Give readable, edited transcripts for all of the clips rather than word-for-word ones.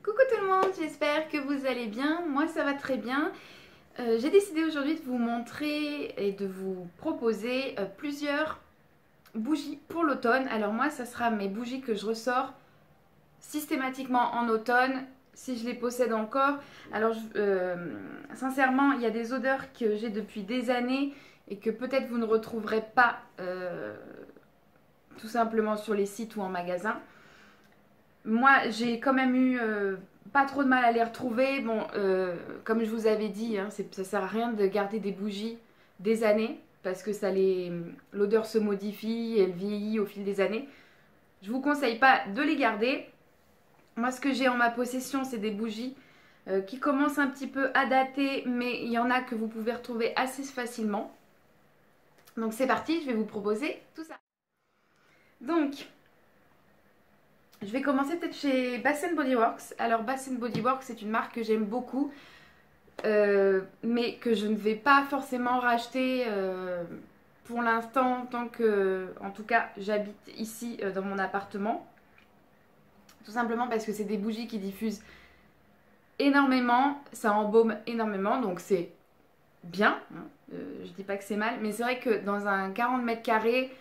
Coucou tout le monde, j'espère que vous allez bien, moi ça va très bien. J'ai décidé aujourd'hui de vous montrer et de vous proposer plusieurs bougies pour l'automne. Alors moi ça sera mes bougies que je ressors systématiquement en automne, si je les possède encore. Alors sincèrement il y a des odeurs que j'ai depuis des années et que peut-être vous ne retrouverez pas tout simplement sur les sites ou en magasin. Moi, j'ai quand même eu pas trop de mal à les retrouver. Bon, comme je vous avais dit, hein, ça sert à rien de garder des bougies des années parce que l'odeur se modifie, elle vieillit au fil des années. Je vous conseille pas de les garder. Moi, ce que j'ai en ma possession, c'est des bougies qui commencent un petit peu à dater, mais il y en a que vous pouvez retrouver assez facilement. Donc c'est parti, je vais vous proposer tout ça. Donc, je vais commencer peut-être chez Bath Body Works. Alors Bath Body Works, c'est une marque que j'aime beaucoup, mais que je ne vais pas forcément racheter pour l'instant, tant que, en tout cas, j'habite ici dans mon appartement. Tout simplement parce que c'est des bougies qui diffusent énormément, ça embaume énormément, donc c'est bien. Hein. Je dis pas que c'est mal, mais c'est vrai que dans un 40 mètres carrés,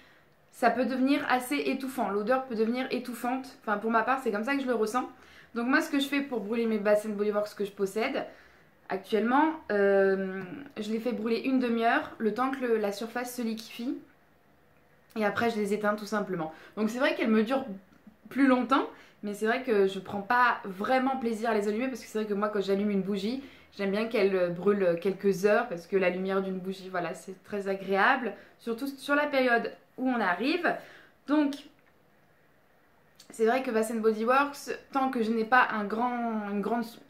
ça peut devenir assez étouffant. L'odeur peut devenir étouffante. Enfin, pour ma part, c'est comme ça que je le ressens. Donc moi, ce que je fais pour brûler mes Bath Body Works que je possède actuellement, je les fais brûler une demi-heure, le temps que la surface se liquéfie. Et après, je les éteins tout simplement. Donc c'est vrai qu'elles me durent plus longtemps, mais c'est vrai que je prends pas vraiment plaisir à les allumer parce que c'est vrai que moi, quand j'allume une bougie, j'aime bien qu'elle brûle quelques heures parce que la lumière d'une bougie, voilà, c'est très agréable. Surtout sur la période où on arrive. Donc c'est vrai que Bath Body Works, tant que je n'ai pas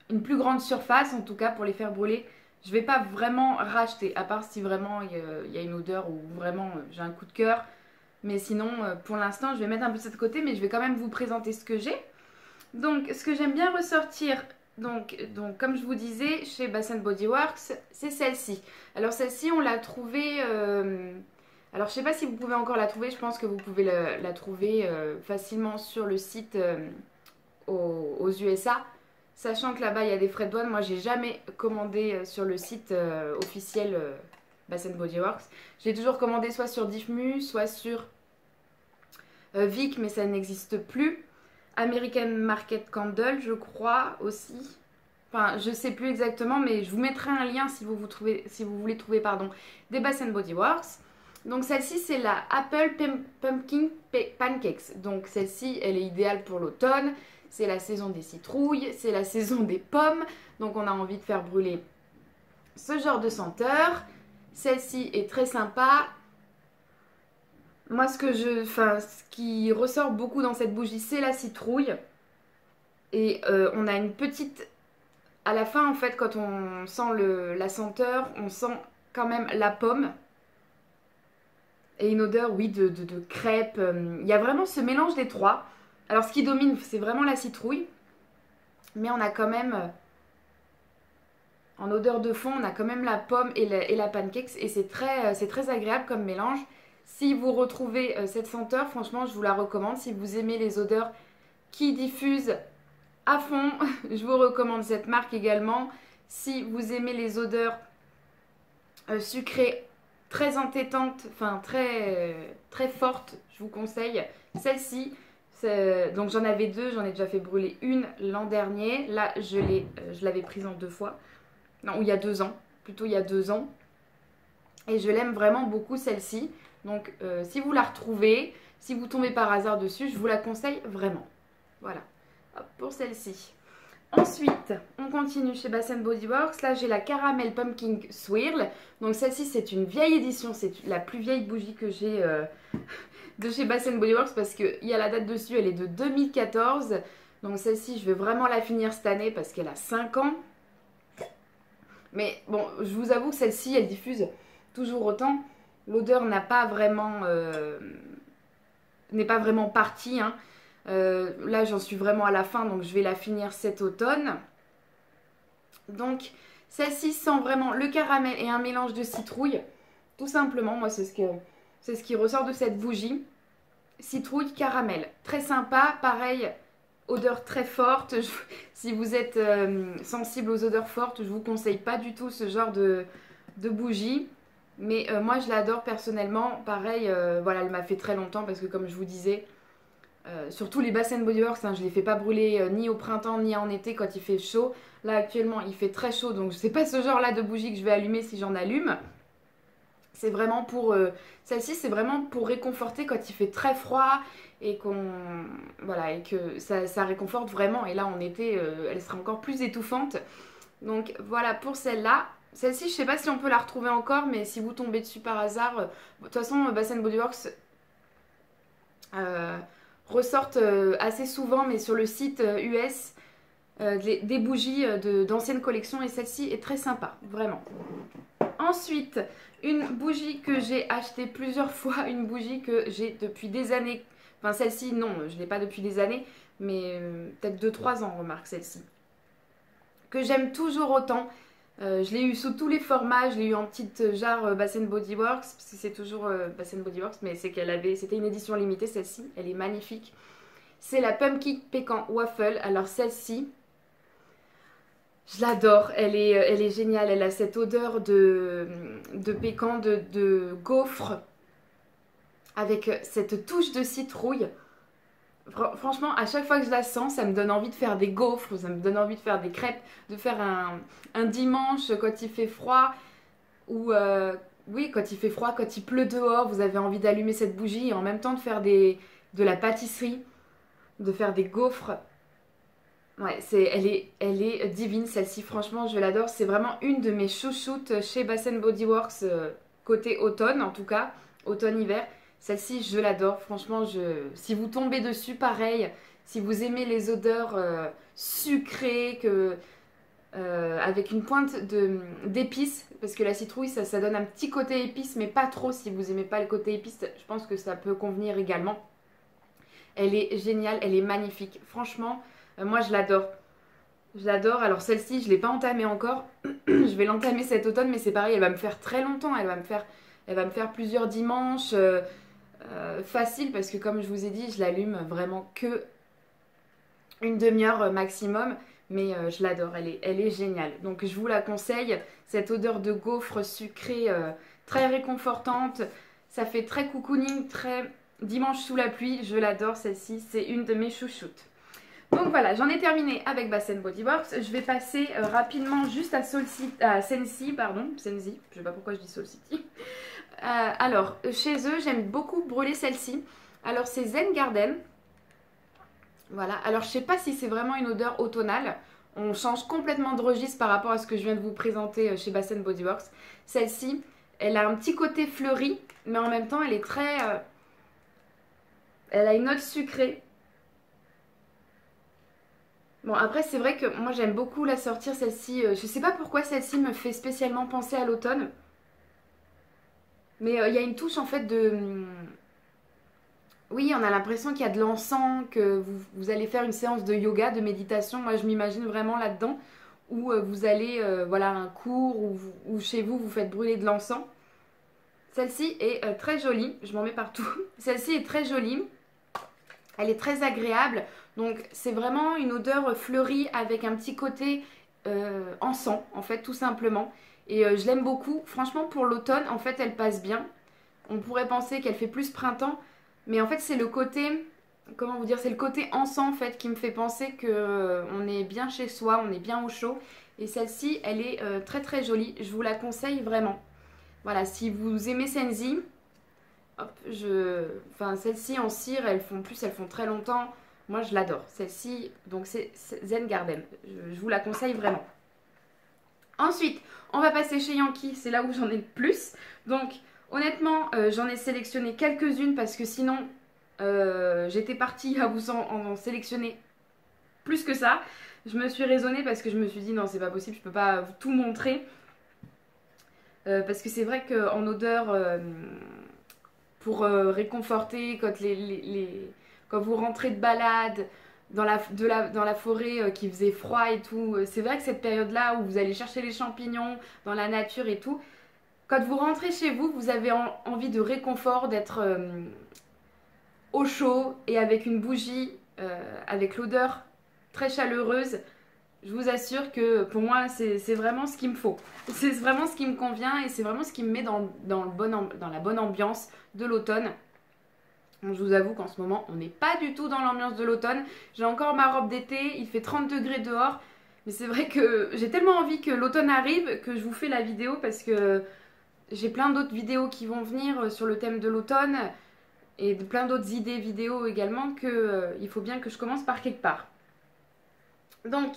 une plus grande surface en tout cas pour les faire brûler, je vais pas vraiment racheter, à part si vraiment il y a une odeur ou vraiment j'ai un coup de cœur. Mais sinon pour l'instant je vais mettre un peu ça de côté, mais je vais quand même vous présenter ce que j'ai. Donc ce que j'aime bien ressortir, donc comme je vous disais chez Bath Body Works, c'est celle-ci. Alors celle-ci on l'a trouvée alors je sais pas si vous pouvez encore la trouver, je pense que vous pouvez la trouver facilement sur le site aux USA, sachant que là-bas il y a des frais de douane. Moi j'ai jamais commandé sur le site officiel Bath Body Works. J'ai toujours commandé soit sur Diffmu, soit sur Vic, mais ça n'existe plus. American Market Candle je crois aussi. Enfin, je sais plus exactement, mais je vous mettrai un lien si vous voulez trouver des Bath Body Works. Donc celle-ci c'est la Apple Pumpkin Pancakes. Donc celle-ci elle est idéale pour l'automne. C'est la saison des citrouilles, c'est la saison des pommes. Donc on a envie de faire brûler ce genre de senteur. Celle-ci est très sympa. Moi ce qui ressort beaucoup dans cette bougie c'est la citrouille. Et on a une petite... À la fin en fait quand on sent la senteur, on sent quand même la pomme. Et une odeur, oui, de crêpes. Il y a vraiment ce mélange des trois. Alors, ce qui domine, c'est vraiment la citrouille. Mais on a quand même, en odeur de fond, on a quand même la pomme et la pancakes. Et c'est très agréable comme mélange. Si vous retrouvez cette senteur, franchement, je vous la recommande. Si vous aimez les odeurs qui diffusent à fond, je vous recommande cette marque également. Si vous aimez les odeurs sucrées, très entêtante, enfin très forte, je vous conseille celle-ci. Donc j'en avais deux, j'en ai déjà fait brûler une l'an dernier. Là je l'avais prise en 2 fois. Non, ou il y a 2 ans, plutôt il y a 2 ans. Et je l'aime vraiment beaucoup celle-ci. Donc si vous la retrouvez, si vous tombez par hasard dessus, je vous la conseille vraiment. Voilà, hop, pour celle-ci. Ensuite, on continue chez Bath Body Works. Là, j'ai la Caramel Pumpkin Swirl. Donc celle-ci, c'est une vieille édition. C'est la plus vieille bougie que j'ai de chez Bath Body Works parce qu'il y a la date dessus. Elle est de 2014. Donc celle-ci, je vais vraiment la finir cette année parce qu'elle a 5 ans. Mais bon, je vous avoue que celle-ci, elle diffuse toujours autant. L'odeur n'est pas vraiment partie, hein. Là j'en suis vraiment à la fin, donc je vais la finir cet automne. Donc celle-ci sent vraiment le caramel et un mélange de citrouille. Tout simplement, moi c'est ce qui ressort de cette bougie. Citrouille, caramel, très sympa. Pareil, odeur très forte. Si vous êtes sensible aux odeurs fortes, je vous conseille pas du tout ce genre de bougie. Mais moi je l'adore personnellement. Pareil, voilà, elle m'a fait très longtemps parce que comme je vous disais, surtout les Bath Body Works, hein, je les fais pas brûler ni au printemps ni en été quand il fait chaud. Là actuellement il fait très chaud, donc c'est pas ce genre là de bougie que je vais allumer si j'en allume. C'est vraiment pour... celle-ci c'est vraiment pour réconforter quand il fait très froid et qu'on... Voilà, et que ça réconforte vraiment. Et là en été elle sera encore plus étouffante. Donc voilà pour celle-là. Celle-ci je sais pas si on peut la retrouver encore, mais si vous tombez dessus par hasard... de toute façon Bath Body Works ressortent assez souvent, mais sur le site US, des bougies d'anciennes collections, et celle-ci est très sympa, vraiment. Ensuite, une bougie que j'ai achetée plusieurs fois, une bougie que j'ai depuis des années. Enfin, celle-ci, non, je ne l'ai pas depuis des années, mais peut-être 2-3 ans, remarque celle-ci. Que j'aime toujours autant. Je l'ai eu sous tous les formats, je l'ai eu en petite jarre Bath Body Works, parce que c'est toujours Bath Body Works, mais c'est c'était une édition limitée celle-ci, elle est magnifique. C'est la Pumpkin Pecan Waffle. Alors celle-ci, je l'adore, elle est géniale, elle a cette odeur de pécan, de gaufre, avec cette touche de citrouille. Franchement, à chaque fois que je la sens, ça me donne envie de faire des gaufres, ça me donne envie de faire des crêpes, de faire un dimanche quand il fait froid, ou oui, quand il fait froid, quand il pleut dehors, vous avez envie d'allumer cette bougie et en même temps de faire de la pâtisserie, de faire des gaufres. Ouais, elle est divine celle-ci, franchement je l'adore, c'est vraiment une de mes chouchoutes chez Bath Body Works, côté automne en tout cas, automne-hiver. Celle-ci je l'adore, franchement si vous tombez dessus pareil, si vous aimez les odeurs sucrées, avec une pointe d'épices, parce que la citrouille ça donne un petit côté épice mais pas trop, si vous aimez pas le côté épice, je pense que ça peut convenir également. Elle est géniale, elle est magnifique, franchement. Moi je l'adore. Je l'adore. Alors celle-ci, je ne l'ai pas entamée encore. Je vais l'entamer cet automne, mais c'est pareil, elle va me faire très longtemps. Elle va me faire plusieurs dimanches facile, parce que comme je vous ai dit, je l'allume vraiment que une demi-heure maximum. Mais je l'adore, elle est géniale. Donc je vous la conseille. Cette odeur de gaufre sucrée très réconfortante. Ça fait très cocooning, très dimanche sous la pluie. Je l'adore celle-ci, c'est une de mes chouchoutes. Donc voilà, j'en ai terminé avec Bath Body Works. Je vais passer rapidement juste à Scentsy, pardon, Scentsy, je sais pas pourquoi je dis Soul City. Alors, chez eux, j'aime beaucoup brûler celle-ci. Alors, c'est Zen Garden. Voilà, alors je sais pas si c'est vraiment une odeur automnale. On change complètement de registre par rapport à ce que je viens de vous présenter chez Bath Body Works. Celle-ci, elle a un petit côté fleuri, mais en même temps, elle est très... elle a une note sucrée. Bon, après c'est vrai que moi j'aime beaucoup la sortir celle-ci, je sais pas pourquoi celle-ci me fait spécialement penser à l'automne, mais il y a une touche en fait de... Oui, on a l'impression qu'il y a de l'encens, que vous allez faire une séance de yoga, de méditation, moi je m'imagine vraiment là-dedans, où vous allez, voilà, à un cours, ou chez vous vous faites brûler de l'encens. Celle-ci est très jolie, je m'en mets partout, celle-ci est très jolie. Elle est très agréable, donc c'est vraiment une odeur fleurie avec un petit côté encens, en fait, tout simplement. Et je l'aime beaucoup. Franchement, pour l'automne, en fait, elle passe bien. On pourrait penser qu'elle fait plus printemps, mais en fait, c'est le côté, comment vous dire, c'est le côté encens, en fait, qui me fait penser que on est bien chez soi, on est bien au chaud. Et celle-ci, elle est très très jolie. Je vous la conseille vraiment. Voilà, si vous aimez Scentsy... Hop, enfin, celles-ci en cire, elles font très longtemps. Moi, je l'adore. Celle-ci, donc c'est Zen Garden. Je vous la conseille vraiment. Ensuite, on va passer chez Yankee. C'est là où j'en ai le plus. Donc, honnêtement, j'en ai sélectionné quelques-unes parce que sinon, j'étais partie à vous en sélectionner plus que ça. Je me suis raisonnée parce que je me suis dit non, c'est pas possible, je peux pas tout montrer. Parce que c'est vrai qu'en odeur... pour réconforter quand vous rentrez de balade dans la forêt qui faisait froid et tout. C'est vrai que cette période-là où vous allez chercher les champignons dans la nature et tout, quand vous rentrez chez vous, vous avez envie de réconfort, d'être au chaud et avec une bougie avec l'odeur très chaleureuse. Je vous assure que pour moi, c'est vraiment ce qu'il me faut. C'est vraiment ce qui me convient et c'est vraiment ce qui me met dans la bonne ambiance de l'automne. Je vous avoue qu'en ce moment, on n'est pas du tout dans l'ambiance de l'automne. J'ai encore ma robe d'été, il fait 30 degrés dehors. Mais c'est vrai que j'ai tellement envie que l'automne arrive que je vous fais la vidéo parce que j'ai plein d'autres vidéos qui vont venir sur le thème de l'automne et plein d'autres idées vidéo également il faut bien que je commence par quelque part. Donc,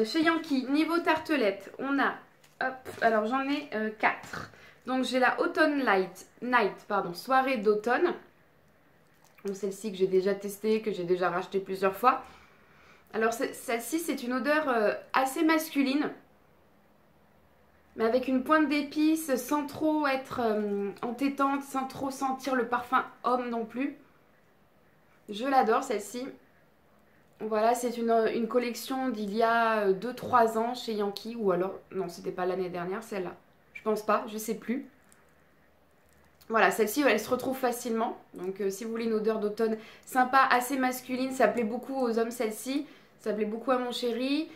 chez Yankee, niveau tartelette, on a, hop, alors j'en ai 4. Donc j'ai la Autumn Night, soirée d'automne. Donc celle-ci que j'ai déjà testée, que j'ai déjà rachetée plusieurs fois. Alors celle-ci, c'est une odeur assez masculine, mais avec une pointe d'épices, sans trop être entêtante, sans trop sentir le parfum homme non plus. Je l'adore celle-ci. Voilà, c'est une collection d'il y a 2-3 ans chez Yankee, ou alors, non, c'était pas l'année dernière celle-là. Je pense pas, je sais plus. Voilà, celle-ci, elle se retrouve facilement. Donc, si vous voulez une odeur d'automne sympa, assez masculine, ça plaît beaucoup aux hommes, celle-ci. Ça plaît beaucoup à mon chéri.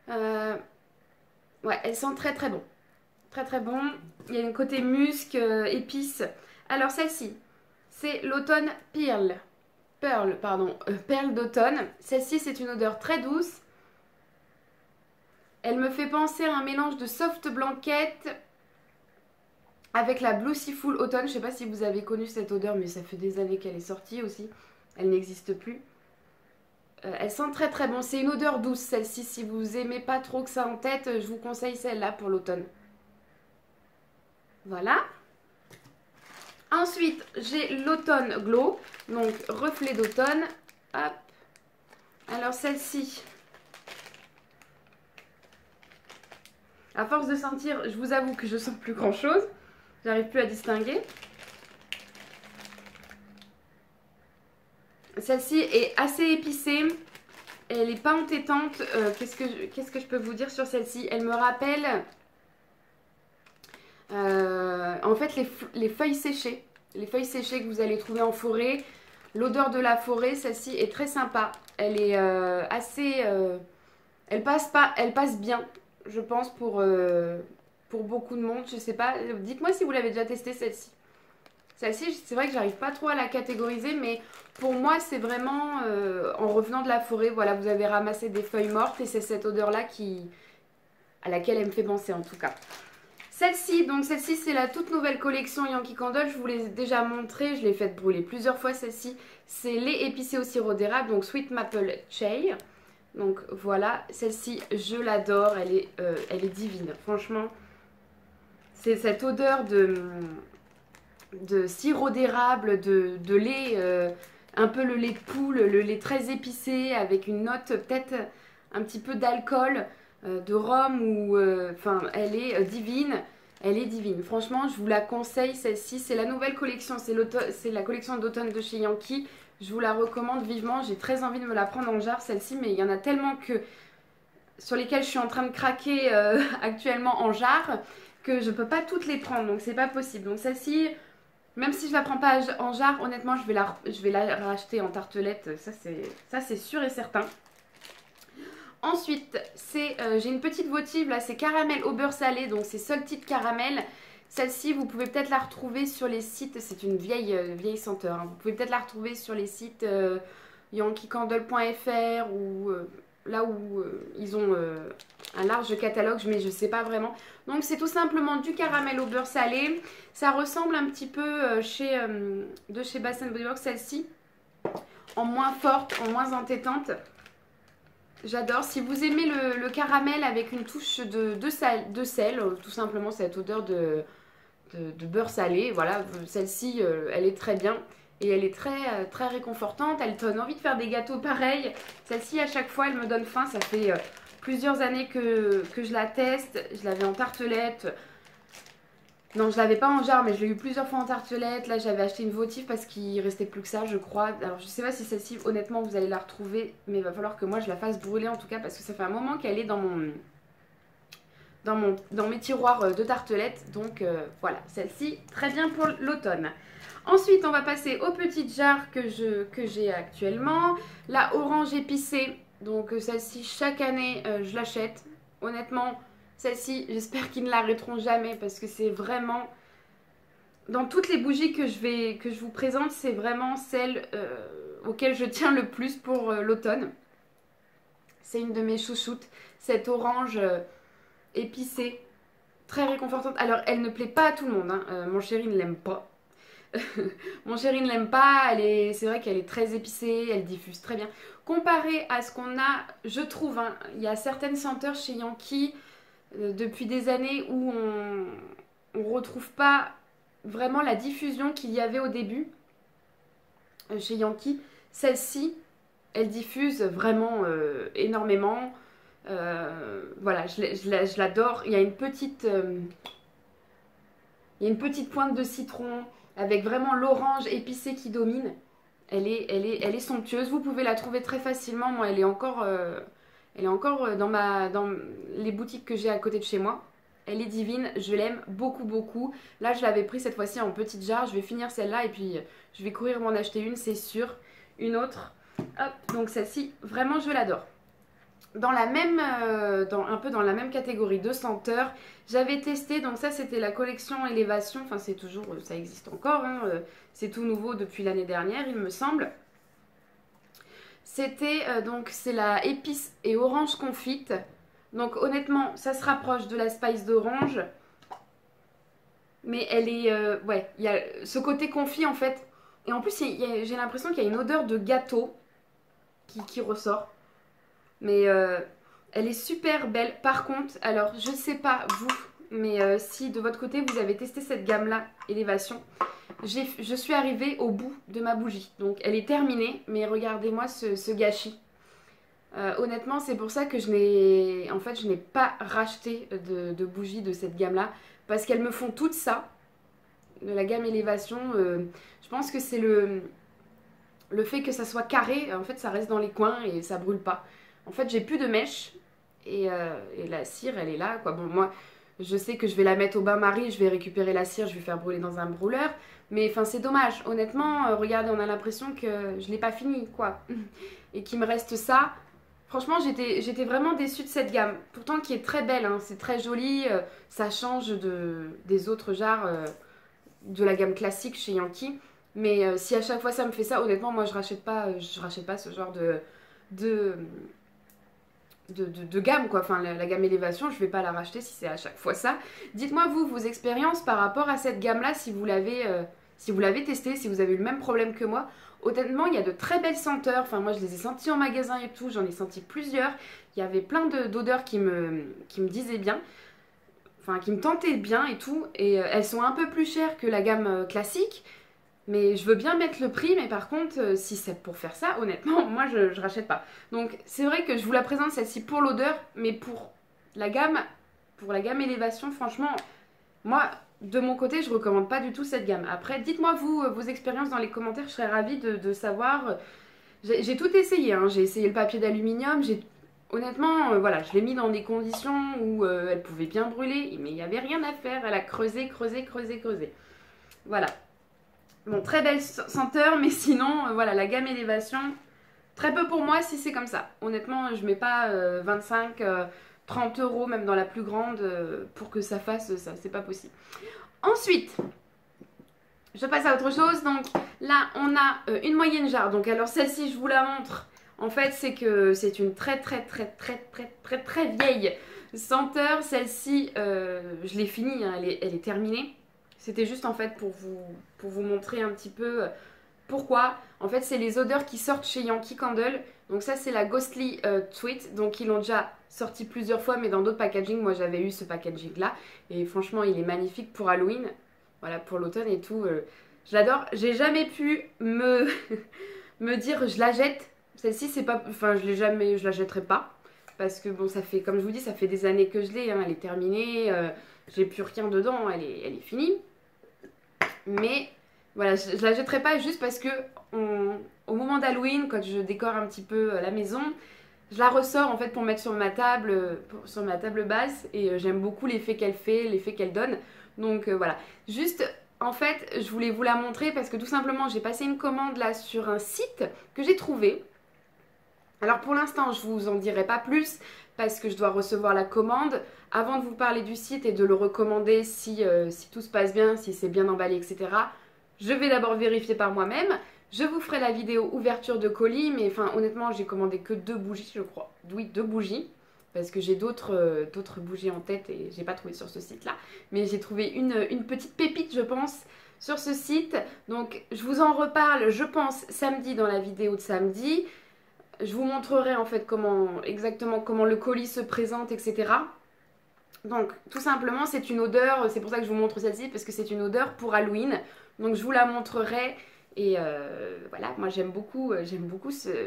Ouais, elle sent très très bon. Très très bon. Il y a un côté musc, épice. Alors, celle-ci, c'est l'automne perle d'automne. Celle-ci, c'est une odeur très douce. Elle me fait penser à un mélange de soft blanket avec la Blueseafool automne. Je ne sais pas si vous avez connu cette odeur, mais ça fait des années qu'elle est sortie aussi. Elle n'existe plus. Elle sent très très bon. C'est une odeur douce celle-ci. Si vous aimez pas trop que ça en tête, je vous conseille celle-là pour l'automne. Voilà. Ensuite, j'ai l'automne glow. Donc, reflet d'automne. Hop. Alors, celle-ci. À force de sentir, je vous avoue que je sens plus grand chose. J'arrive plus à distinguer. Celle-ci est assez épicée. Elle n'est pas entêtante. Qu'est-ce que je peux vous dire sur celle-ci? Elle me rappelle en fait les feuilles séchées. Les feuilles séchées que vous allez trouver en forêt. L'odeur de la forêt, celle-ci est très sympa. Elle est assez... elle passe bien, je pense, pour beaucoup de monde. Je sais pas. Dites-moi si vous l'avez déjà testée, celle-ci. Celle-ci, c'est vrai que j'arrive pas trop à la catégoriser, mais pour moi, c'est vraiment en revenant de la forêt. Voilà, vous avez ramassé des feuilles mortes et c'est cette odeur-là à laquelle elle me fait penser en tout cas. Celle-ci, c'est la toute nouvelle collection Yankee Candle. Je vous l'ai déjà montré, je l'ai faite brûler plusieurs fois. Celle-ci, c'est lait épicé au sirop d'érable, donc Sweet Maple Chai. Donc voilà, celle-ci, je l'adore, elle est divine. Franchement, c'est cette odeur de sirop d'érable, de lait, un peu le lait de poule, le lait très épicé avec une note peut-être un petit peu d'alcool, de rhum ou... Enfin, elle est divine. Elle est divine. Franchement, je vous la conseille celle-ci. C'est la nouvelle collection, c'est la collection d'automne de chez Yankee. Je vous la recommande vivement. J'ai très envie de me la prendre en jarre celle-ci, mais il y en a tellement sur lesquelles je suis en train de craquer actuellement en jarre que je peux pas toutes les prendre, donc c'est pas possible. Donc celle-ci, même si je la prends pas en jarre, honnêtement, je vais la racheter en tartelette. Ça c'est sûr et certain. Ensuite, j'ai une petite votive là, c'est caramel au beurre salé, donc c'est Salted Caramel. Celle-ci, vous pouvez peut-être la retrouver sur les sites, c'est une vieille senteur, hein. Vous pouvez peut-être la retrouver sur les sites yankeecandle.fr ou là où ils ont un large catalogue, mais je sais pas vraiment. Donc c'est tout simplement du caramel au beurre salé. Ça ressemble un petit peu de chez Bath & Body Works, celle-ci, en moins forte, en moins entêtante. J'adore. Si vous aimez le caramel avec une touche de sel, tout simplement cette odeur de beurre salé, voilà, celle-ci, elle est très bien. Et elle est très, très réconfortante. Elle donne envie de faire des gâteaux pareils. Celle-ci, à chaque fois, elle me donne faim. Ça fait plusieurs années que je la teste. Je l'avais en tartelette. Non, je l'avais pas en jarre, mais je l'ai eu plusieurs fois en tartelette. Là, j'avais acheté une votive parce qu'il restait plus que ça, je crois. Alors, je sais pas si celle-ci, honnêtement, vous allez la retrouver. Mais il va falloir que moi, je la fasse brûler en tout cas. Parce que ça fait un moment qu'elle est dans mes tiroirs de tartelettes. Donc, voilà, celle-ci, très bien pour l'automne. Ensuite, on va passer aux petites jarres que j'ai actuellement. La orange épicée, donc celle-ci, chaque année, je l'achète. Honnêtement, celle-ci, j'espère qu'ils ne l'arrêteront jamais parce que c'est vraiment... Dans toutes les bougies que je vous présente, c'est vraiment celle auquel je tiens le plus pour l'automne. C'est une de mes chouchoutes, cette orange épicée, très réconfortante. Alors, elle ne plaît pas à tout le monde, hein. Mon chéri ne l'aime pas. Mon chéri ne l'aime pas, c'est vrai qu'elle est très épicée, elle diffuse très bien. Comparé à ce qu'on a, je trouve, hein, il y a certaines senteurs chez Yankee depuis des années où on retrouve pas vraiment la diffusion qu'il y avait au début chez Yankee. Celle-ci, elle diffuse vraiment énormément. Voilà, je l'adore. Il y a une petite pointe de citron avec vraiment l'orange épicée qui domine. Elle est somptueuse. Vous pouvez la trouver très facilement. Moi, elle est encore dans les boutiques que j'ai à côté de chez moi. Elle est divine, je l'aime beaucoup beaucoup. Là, je l'avais pris cette fois-ci en petite jarre. Je vais finir celle-là et puis je vais courir m'en acheter une, c'est sûr. Une autre. Hop, donc celle-ci, vraiment, je l'adore. Dans la même, un peu dans la même catégorie de senteurs, j'avais testé, donc ça c'était la collection Élévation, enfin c'est toujours, ça existe encore, hein, c'est tout nouveau depuis l'année dernière il me semble. C'était, donc c'est la épice et orange confite, donc honnêtement ça se rapproche de la spice d'orange, mais elle est, ouais, il y a ce côté confit en fait, et en plus j'ai l'impression qu'il y a une odeur de gâteau qui ressort. Mais elle est super belle. Par contre, alors je sais pas vous, mais si de votre côté vous avez testé cette gamme là, Élévation, je suis arrivée au bout de ma bougie. Donc elle est terminée, mais regardez-moi ce gâchis. Honnêtement, c'est pour ça que je n'ai pas racheté de bougies de cette gamme là. Parce qu'elles me font toutes ça, de la gamme Élévation. Je pense que c'est le fait que ça soit carré, en fait ça reste dans les coins et ça brûle pas. En fait, j'ai plus de mèche et la cire, elle est là, quoi. Bon, moi, je sais que je vais la mettre au bain-marie, je vais récupérer la cire, je vais faire brûler dans un brûleur. Mais enfin, c'est dommage. Honnêtement, regardez, on a l'impression que je l'ai pas fini, quoi. Et qu'il me reste ça. Franchement, j'étais vraiment déçue de cette gamme. Pourtant, qui est très belle, hein. C'est très joli. Ça change des autres jarres de la gamme classique chez Yankee. Mais si à chaque fois ça me fait ça, honnêtement, moi, je rachète pas ce genre de gamme quoi, enfin la gamme Élévation je vais pas la racheter si c'est à chaque fois ça. Dites-moi vous, vos expériences par rapport à cette gamme là, si vous l'avez testé, si vous avez eu le même problème que moi. Honnêtement il y a de très belles senteurs, enfin moi je les ai senties en magasin et tout, j'en ai senti plusieurs, il y avait plein d'odeurs qui me disaient bien, enfin qui me tentaient bien et tout, et elles sont un peu plus chères que la gamme classique. Mais je veux bien mettre le prix, mais par contre, si c'est pour faire ça, honnêtement, moi je rachète pas. Donc c'est vrai que je vous la présente celle-ci pour l'odeur, mais pour la gamme Élévation, franchement, moi de mon côté, je recommande pas du tout cette gamme. Après, dites-moi vous, vos expériences dans les commentaires, je serais ravie de savoir. J'ai tout essayé, hein. J'ai essayé le papier d'aluminium, honnêtement, voilà, je l'ai mis dans des conditions où elle pouvait bien brûler, mais il n'y avait rien à faire, elle a creusé. Voilà. Bon, très belle senteur, mais sinon, voilà, la gamme Élévation, très peu pour moi si c'est comme ça. Honnêtement, je mets pas 25, 30 euros, même dans la plus grande, pour que ça fasse ça, c'est pas possible. Ensuite, je passe à autre chose. Donc là, on a une moyenne jarre. Donc alors celle-ci, je vous la montre. En fait, c'est que c'est une très vieille senteur. Celle-ci, je l'ai finie, hein, elle est terminée. C'était juste en fait pour vous montrer un petit peu pourquoi. En fait, c'est les odeurs qui sortent chez Yankee Candle. Donc ça, c'est la Ghostly Tweet. Donc ils l'ont déjà sorti plusieurs fois, mais dans d'autres packaging. Moi, j'avais eu ce packaging-là. Et franchement, il est magnifique pour Halloween. Voilà, pour l'automne et tout. Je l'adore. J'ai jamais pu me dire je la jette. Celle-ci, c'est pas... Enfin, je la jetterai pas. Parce que bon, ça fait, comme je vous dis, ça fait des années que je l'ai. Hein, elle est terminée. J'ai plus rien dedans. Elle est finie. Mais voilà, je la jetterai pas juste parce que au moment d'Halloween, quand je décore un petit peu la maison, je la ressors en fait pour mettre sur ma table basse, et j'aime beaucoup l'effet qu'elle fait, l'effet qu'elle donne. Donc voilà, juste en fait, je voulais vous la montrer parce que tout simplement, j'ai passé une commande là sur un site que j'ai trouvé. Alors pour l'instant, je vous en dirai pas plus parce que je dois recevoir la commande. Avant de vous parler du site et de le recommander si tout se passe bien, si c'est bien emballé, etc. Je vais d'abord vérifier par moi-même. Je vous ferai la vidéo ouverture de colis, mais enfin honnêtement, j'ai commandé que 2 bougies, je crois. Oui, 2 bougies. Parce que j'ai d'autres bougies en tête et j'ai pas trouvé sur ce site-là. Mais j'ai trouvé une petite pépite, je pense, sur ce site. Donc je vous en reparle, je pense, samedi dans la vidéo de samedi. Je vous montrerai en fait exactement comment le colis se présente, etc. Donc tout simplement c'est une odeur, c'est pour ça que je vous montre celle-ci, parce que c'est une odeur pour Halloween. Donc je vous la montrerai. Et voilà, moi j'aime beaucoup,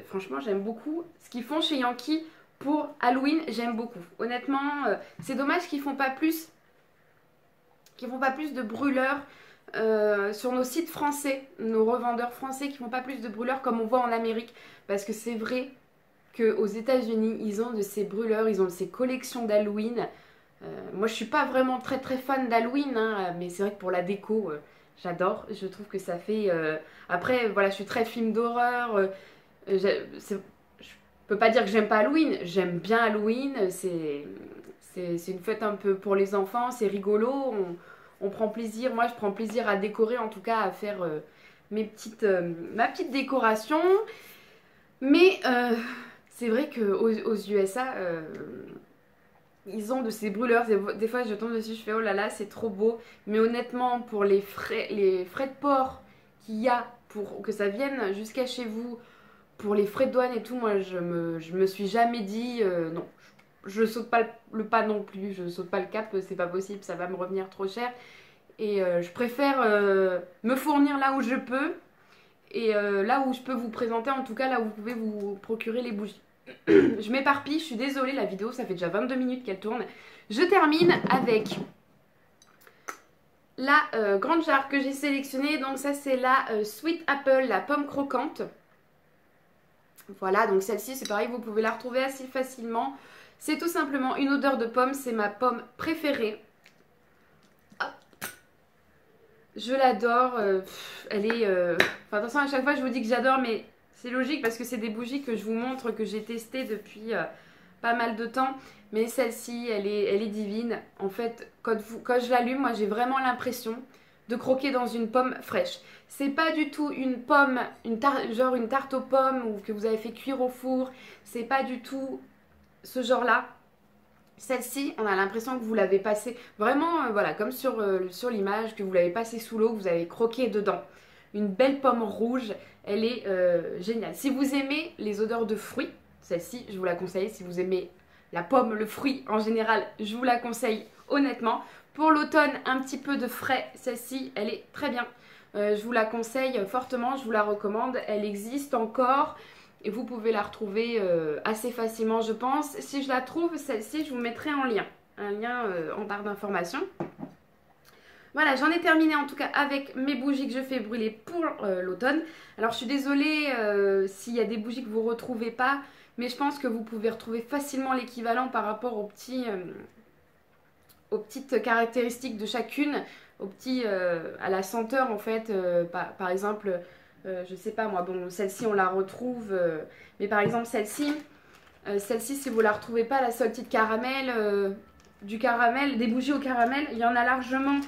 franchement j'aime beaucoup ce qu'ils font chez Yankee pour Halloween, j'aime beaucoup. Honnêtement, c'est dommage qu'ils font pas plus de brûleurs sur nos sites français, nos revendeurs français qui font pas plus de brûleurs comme on voit en Amérique. Parce que c'est vrai qu'aux États-Unis, ils ont de ces brûleurs, ils ont de ces collections d'Halloween. Moi, je suis pas vraiment très très fan d'Halloween, hein, mais c'est vrai que pour la déco, j'adore. Je trouve que ça fait. Après, voilà, je suis très film d'horreur. Je peux pas dire que j'aime pas Halloween. J'aime bien Halloween. C'est une fête un peu pour les enfants. C'est rigolo. On prend plaisir. Moi, je prends plaisir à décorer, en tout cas, à faire ma petite décoration. Mais c'est vrai qu'aux USA, ils ont de ces brûleurs. Des fois, je tombe dessus, je fais oh là là, c'est trop beau. Mais honnêtement, pour les frais de port qu'il y a pour que ça vienne jusqu'à chez vous, pour les frais de douane et tout, moi, je me suis jamais dit non. Je saute pas le pas non plus, je saute pas le cap, c'est pas possible, ça va me revenir trop cher. Et je préfère me fournir là où je peux. Et là où je peux vous présenter, en tout cas là où vous pouvez vous procurer les bougies. Je m'éparpille, je suis désolée, la vidéo ça fait déjà 22 minutes qu'elle tourne. Je termine avec la grande jarre que j'ai sélectionnée. Donc ça c'est la Sweet Apple, la pomme croquante. Voilà, donc celle-ci c'est pareil, vous pouvez la retrouver assez facilement. C'est tout simplement une odeur de pomme, c'est ma pomme préférée. Je l'adore, elle est... Enfin attention, à chaque fois je vous dis que j'adore, mais c'est logique parce que c'est des bougies que je vous montre, que j'ai testées depuis pas mal de temps. Mais celle-ci, elle est divine. En fait, quand je l'allume, moi j'ai vraiment l'impression de croquer dans une pomme fraîche. C'est pas du tout une pomme, genre une tarte aux pommes ou que vous avez fait cuire au four. C'est pas du tout ce genre-là. Celle-ci, on a l'impression que vous l'avez passée vraiment, voilà, comme sur l'image, que vous l'avez passée sous l'eau, que vous avez croqué dedans. Une belle pomme rouge, elle est géniale. Si vous aimez les odeurs de fruits, celle-ci, je vous la conseille. Si vous aimez la pomme, le fruit en général, je vous la conseille honnêtement. Pour l'automne, un petit peu de frais, celle-ci, elle est très bien. Je vous la conseille fortement, je vous la recommande. Elle existe encore. Et vous pouvez la retrouver assez facilement, je pense. Si je la trouve, celle-ci, je vous mettrai en lien. Un lien en barre d'informations. Voilà, j'en ai terminé en tout cas avec mes bougies que je fais brûler pour l'automne. Alors, je suis désolée s'il y a des bougies que vous ne retrouvez pas. Mais je pense que vous pouvez retrouver facilement l'équivalent par rapport aux petites caractéristiques de chacune. À la senteur en fait. Par exemple... je sais pas moi, bon celle-ci on la retrouve, mais par exemple celle-ci si vous la retrouvez pas, la saltine caramel, du caramel, des bougies au caramel, il y en a largement,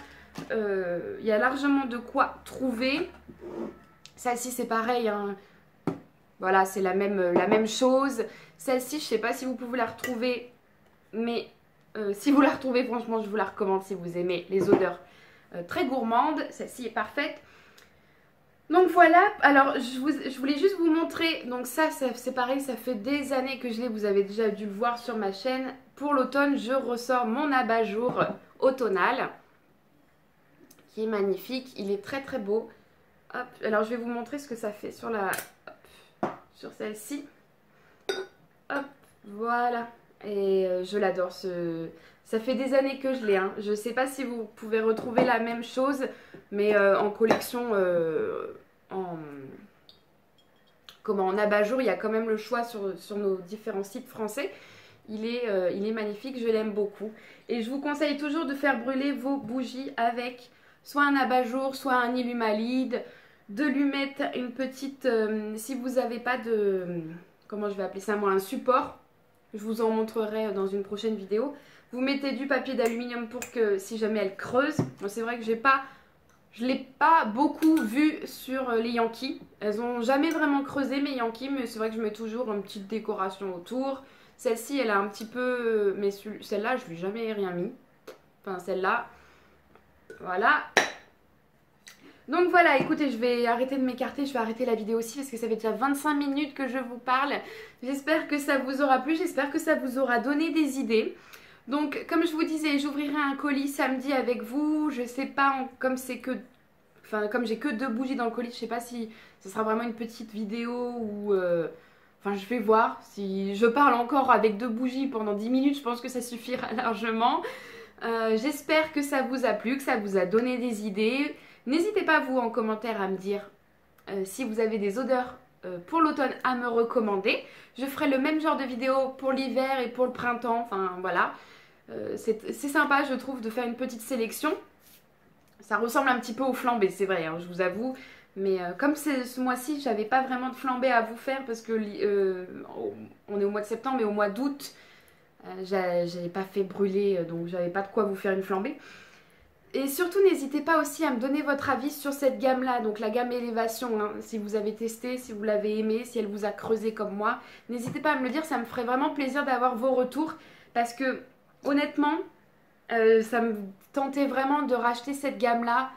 il y a largement de quoi trouver. Celle-ci c'est pareil, hein. Voilà, c'est la même chose. Celle-ci je sais pas si vous pouvez la retrouver, mais si vous la retrouvez franchement je vous la recommande si vous aimez les odeurs très gourmandes. Celle-ci est parfaite. Donc voilà, alors je voulais juste vous montrer, donc ça c'est pareil, ça fait des années que je l'ai, vous avez déjà dû le voir sur ma chaîne. Pour l'automne, je ressors mon abat-jour automnal, qui est magnifique, il est très très beau. Hop, alors je vais vous montrer ce que ça fait sur sur celle-ci. Hop, voilà, et je l'adore, ça fait des années que je l'ai, hein. Je ne sais pas si vous pouvez retrouver la même chose, mais en collection, en abat-jour, il y a quand même le choix sur nos différents sites français. Il est magnifique, je l'aime beaucoup. Et je vous conseille toujours de faire brûler vos bougies avec soit un abat-jour, soit un Illumalide, de lui mettre une petite, si vous n'avez pas de, comment je vais appeler ça moi, un support, je vous en montrerai dans une prochaine vidéo. Vous mettez du papier d'aluminium pour que si jamais elle creuse, c'est vrai que je ne l'ai pas beaucoup vu sur les Yankees. Elles n'ont jamais vraiment creusé mes Yankees, mais c'est vrai que je mets toujours une petite décoration autour. Celle-ci, elle a un petit peu, mais celle-là, je lui ai jamais rien mis. Enfin, celle-là, voilà. Donc voilà, écoutez, je vais arrêter de m'écarter, je vais arrêter la vidéo aussi parce que ça fait déjà 25 minutes que je vous parle. J'espère que ça vous aura plu, j'espère que ça vous aura donné des idées. Donc comme je vous disais, j'ouvrirai un colis samedi avec vous. Je sais pas, comme c'est que, enfin comme j'ai que 2 bougies dans le colis, je sais pas si ce sera vraiment une petite vidéo ou... Enfin, je vais voir. Si je parle encore avec 2 bougies pendant 10 minutes, je pense que ça suffira largement. J'espère que ça vous a plu, que ça vous a donné des idées. N'hésitez pas, vous, en commentaire à me dire si vous avez des odeurs pour l'automne à me recommander. Je ferai le même genre de vidéo pour l'hiver et pour le printemps. Enfin, voilà. C'est sympa, je trouve, de faire une petite sélection. Ça ressemble un petit peu au flambé, c'est vrai, hein, je vous avoue. Mais comme ce mois-ci, j'avais pas vraiment de flambé à vous faire parce que on est au mois de septembre et au mois d'août, j'avais pas fait brûler, donc j'avais pas de quoi vous faire une flambée. Et surtout, n'hésitez pas aussi à me donner votre avis sur cette gamme-là, donc la gamme Élévation, hein, si vous avez testé, si vous l'avez aimée, si elle vous a creusé comme moi. N'hésitez pas à me le dire, ça me ferait vraiment plaisir d'avoir vos retours parce que, honnêtement, ça me tentait vraiment de racheter cette gamme-là.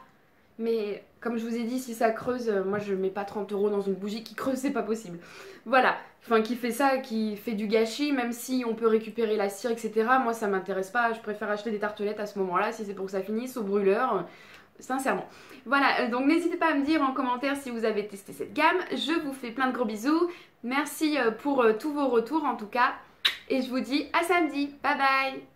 Mais comme je vous ai dit, si ça creuse, moi je mets pas 30 € dans une bougie qui creuse, c'est pas possible. Voilà, enfin qui fait ça, qui fait du gâchis, même si on peut récupérer la cire, etc. Moi ça m'intéresse pas, je préfère acheter des tartelettes à ce moment-là, si c'est pour que ça finisse au brûleur, sincèrement. Voilà, donc n'hésitez pas à me dire en commentaire si vous avez testé cette gamme. Je vous fais plein de gros bisous, merci pour tous vos retours en tout cas. Et je vous dis à samedi, bye bye.